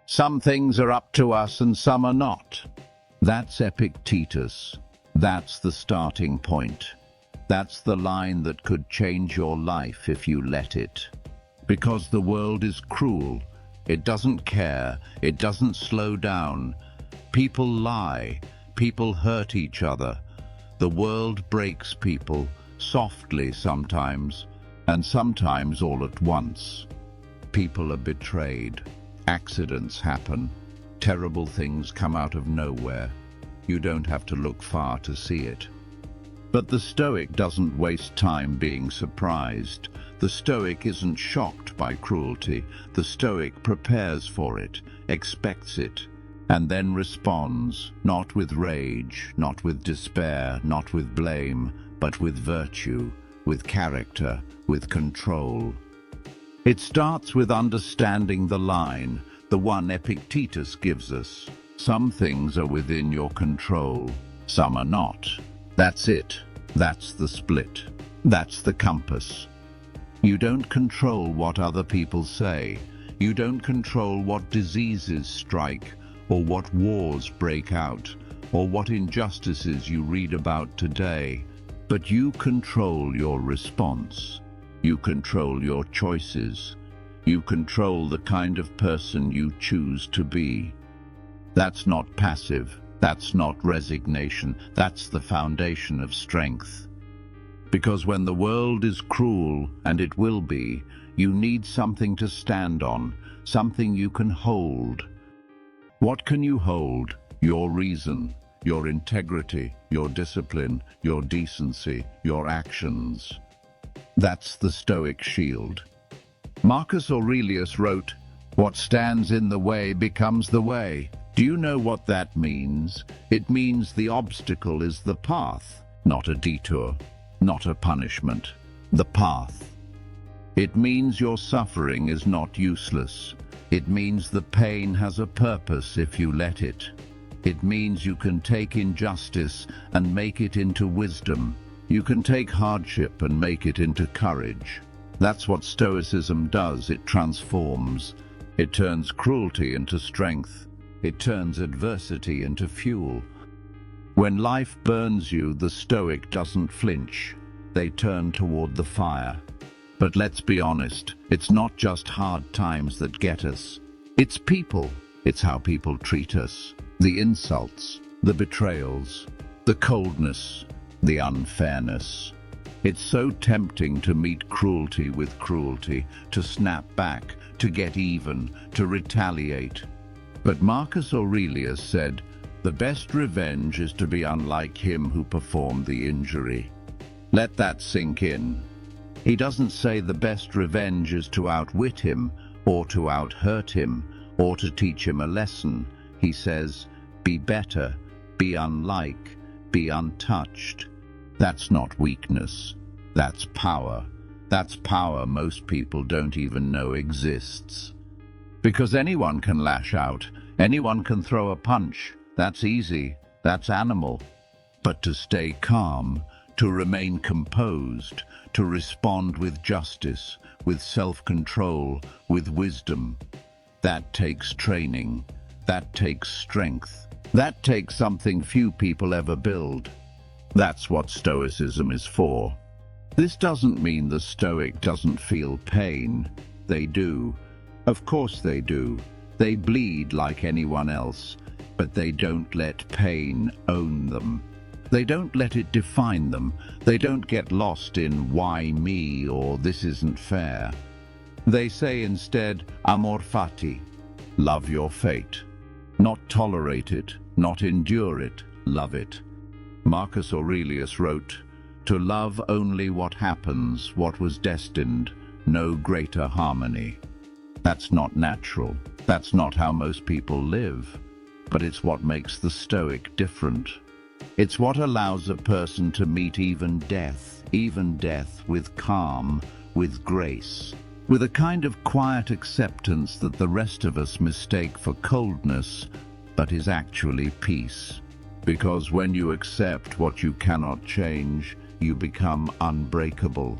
Some things are up to us and some are not. That's Epictetus. That's the starting point. That's the line that could change your life if you let it. Because the world is cruel. It doesn't care. It doesn't slow down. People lie. People hurt each other. The world breaks people, softly sometimes, and sometimes all at once. People are betrayed. Accidents happen. Terrible things come out of nowhere. You don't have to look far to see it. But the Stoic doesn't waste time being surprised. The Stoic isn't shocked by cruelty. The Stoic prepares for it, expects it, and then responds, not with rage, not with despair, not with blame, but with virtue, with character, with control. It starts with understanding the line, the one Epictetus gives us. Some things are within your control, some are not. That's it. That's the split. That's the compass. You don't control what other people say. You don't control what diseases strike, or what wars break out, or what injustices you read about today. But you control your response. You control your choices. You control the kind of person you choose to be. That's not passive. That's not resignation. That's the foundation of strength. Because when the world is cruel, and it will be, you need something to stand on, something you can hold. What can you hold? Your reason, your integrity, your discipline, your decency, your actions. That's the Stoic shield. Marcus Aurelius wrote, "What stands in the way becomes the way." Do you know what that means? It means the obstacle is the path, not a detour, not a punishment. The path. It means your suffering is not useless. It means the pain has a purpose if you let it. It means you can take injustice and make it into wisdom. You can take hardship and make it into courage. That's what Stoicism does. It transforms. It turns cruelty into strength. It turns adversity into fuel. When life burns you, the Stoic doesn't flinch. They turn toward the fire. But let's be honest, it's not just hard times that get us. It's people. It's how people treat us. The insults, the betrayals, the coldness, the unfairness. It's so tempting to meet cruelty with cruelty, to snap back, to get even, to retaliate. But Marcus Aurelius said, "The best revenge is to be unlike him who performed the injury." Let that sink in. He doesn't say the best revenge is to outwit him, or to outhurt him, or to teach him a lesson. He says, be better, be unlike, be untouched. That's not weakness. That's power. That's power most people don't even know exists. Because anyone can lash out, anyone can throw a punch. That's easy, that's animal. But to stay calm, to remain composed, to respond with justice, with self-control, with wisdom, that takes training, that takes strength, that takes something few people ever build. That's what Stoicism is for. This doesn't mean the Stoic doesn't feel pain. They do. Of course they do. They bleed like anyone else, but they don't let pain own them. They don't let it define them. They don't get lost in why me or this isn't fair. They say instead, amor fati, love your fate. Not tolerate it, not endure it, love it. Marcus Aurelius wrote, "To love only what happens, what was destined, no greater harmony." That's not natural. That's not how most people live. But it's what makes the Stoic different. It's what allows a person to meet even death with calm, with grace, with a kind of quiet acceptance that the rest of us mistake for coldness, but is actually peace. Because when you accept what you cannot change, you become unbreakable.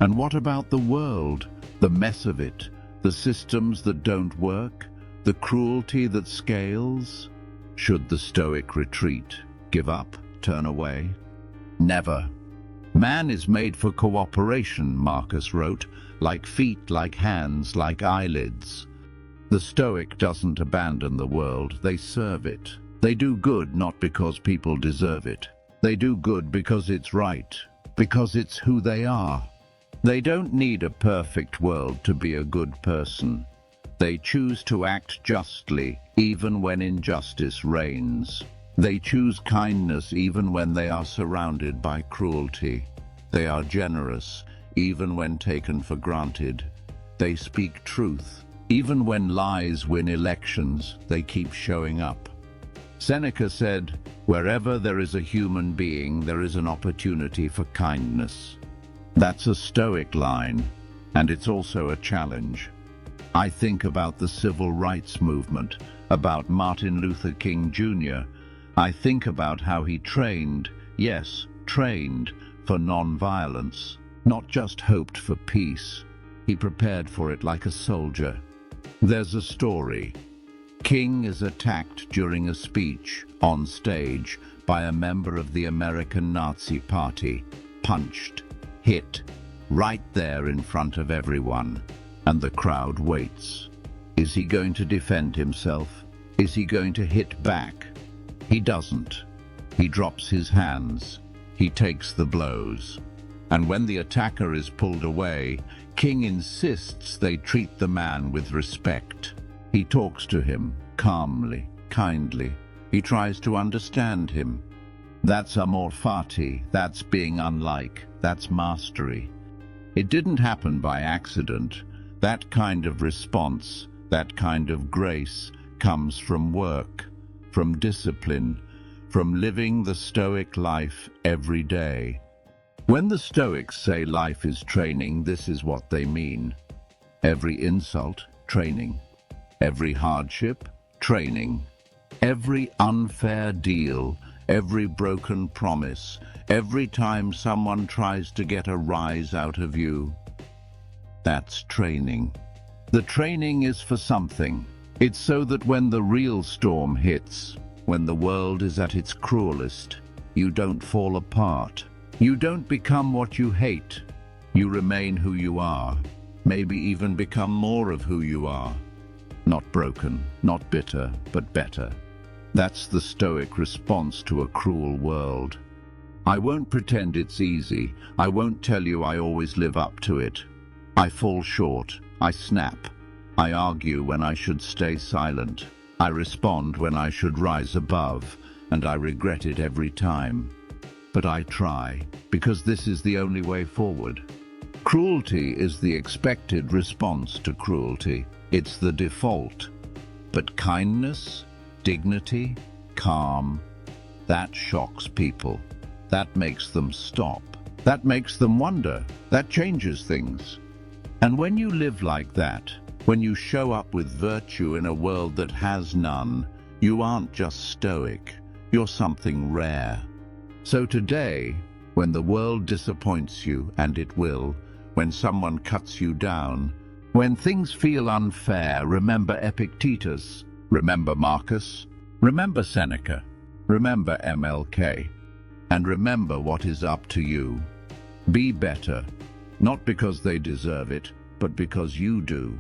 And what about the world, the mess of it, the systems that don't work? The cruelty that scales? Should the Stoic retreat, give up, turn away? Never. Man is made for cooperation, Marcus wrote, like feet, like hands, like eyelids. The Stoic doesn't abandon the world, they serve it. They do good not because people deserve it. They do good because it's right, because it's who they are. They don't need a perfect world to be a good person. They choose to act justly, even when injustice reigns. They choose kindness even when they are surrounded by cruelty. They are generous, even when taken for granted. They speak truth. Even when lies win elections, they keep showing up. Seneca said, "Wherever there is a human being, there is an opportunity for kindness." That's a Stoic line, and it's also a challenge. I think about the civil rights movement, about Martin Luther King Jr. I think about how he trained, yes, trained, for non-violence, not just hoped for peace. He prepared for it like a soldier. There's a story. King is attacked during a speech on stage by a member of the American Nazi Party, punched, hit, right there in front of everyone, and the crowd waits. Is he going to defend himself? Is he going to hit back? He doesn't. He drops his hands. He takes the blows. And when the attacker is pulled away, King insists they treat the man with respect. He talks to him calmly, kindly. He tries to understand him. That's amor fati, that's being unlike, that's mastery. It didn't happen by accident. That kind of response, that kind of grace, comes from work, from discipline, from living the Stoic life every day. When the Stoics say life is training, this is what they mean. Every insult, training. Every hardship, training. Every unfair deal, every broken promise, every time someone tries to get a rise out of you, that's training. The training is for something. It's so that when the real storm hits, when the world is at its cruelest, you don't fall apart. You don't become what you hate. You remain who you are, maybe even become more of who you are. Not broken, not bitter, but better. That's the Stoic response to a cruel world. I won't pretend it's easy. I won't tell you I always live up to it. I fall short. I snap. I argue when I should stay silent. I respond when I should rise above, and I regret it every time. But I try, because this is the only way forward. Cruelty is the expected response to cruelty. It's the default. But kindness, dignity, calm, that shocks people. That makes them stop. That makes them wonder. That changes things. And when you live like that, when you show up with virtue in a world that has none, you aren't just stoic. You're something rare. So today, when the world disappoints you, and it will, when someone cuts you down, when things feel unfair, remember Epictetus, remember Marcus, remember Seneca, remember MLK, and remember what is up to you. Be better, not because they deserve it, but because you do.